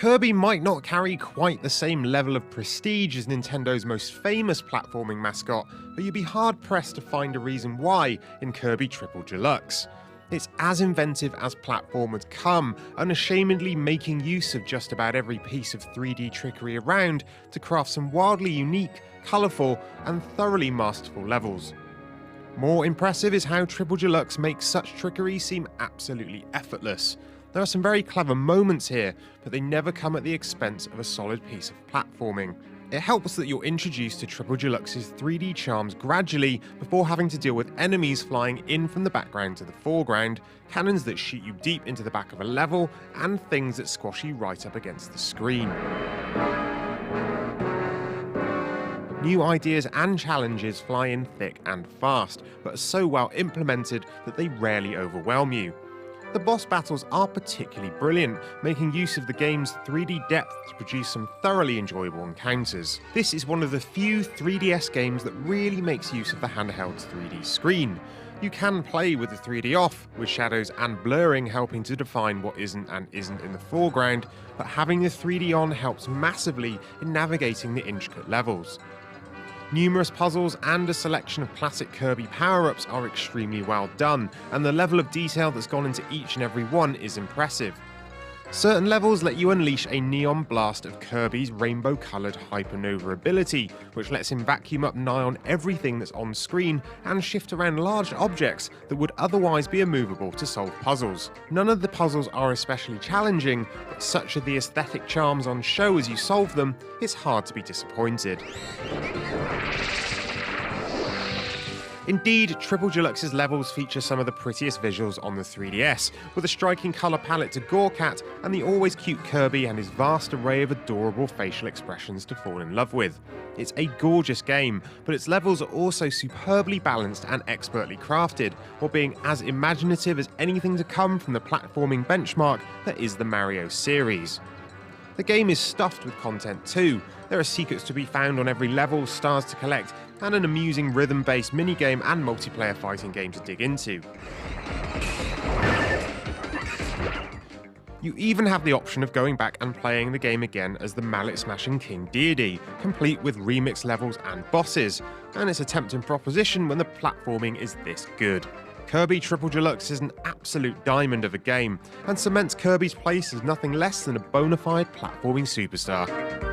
Kirby might not carry quite the same level of prestige as Nintendo's most famous platforming mascot, but you'd be hard-pressed to find a reason why in Kirby Triple Deluxe. It's as inventive as platformers come, unashamedly making use of just about every piece of 3D trickery around to craft some wildly unique, colourful, and thoroughly masterful levels. More impressive is how Triple Deluxe makes such trickery seem absolutely effortless. There are some very clever moments here, but they never come at the expense of a solid piece of platforming. It helps that you're introduced to Triple Deluxe's 3D charms gradually before having to deal with enemies flying in from the background to the foreground, cannons that shoot you deep into the back of a level, and things that squash you right up against the screen. New ideas and challenges fly in thick and fast, but are so well implemented that they rarely overwhelm you. The boss battles are particularly brilliant, making use of the game's 3D depth to produce some thoroughly enjoyable encounters. This is one of the few 3DS games that really makes use of the handheld's 3D screen. You can play with the 3D off, with shadows and blurring helping to define what isn't and isn't in the foreground, but having the 3D on helps massively in navigating the intricate levels. Numerous puzzles and a selection of classic Kirby power-ups are extremely well done, and the level of detail that's gone into each and every one is impressive. Certain levels let you unleash a neon blast of Kirby's rainbow-coloured hypernova ability, which lets him vacuum up nigh on everything that's on screen and shift around large objects that would otherwise be immovable to solve puzzles. None of the puzzles are especially challenging, but such are the aesthetic charms on show as you solve them, it's hard to be disappointed. Indeed, Triple Deluxe's levels feature some of the prettiest visuals on the 3DS, with a striking colour palette to gore at and the always cute Kirby and his vast array of adorable facial expressions to fall in love with. It's a gorgeous game, but its levels are also superbly balanced and expertly crafted, while being as imaginative as anything to come from the platforming benchmark that is the Mario series. The game is stuffed with content too. There are secrets to be found on every level, stars to collect, and an amusing rhythm-based minigame and multiplayer fighting game to dig into. You even have the option of going back and playing the game again as the mallet-smashing King Deity, complete with remix levels and bosses, and it's a tempting proposition when the platforming is this good. Kirby Triple Deluxe is an absolute diamond of a game, and cements Kirby's place as nothing less than a bona fide platforming superstar.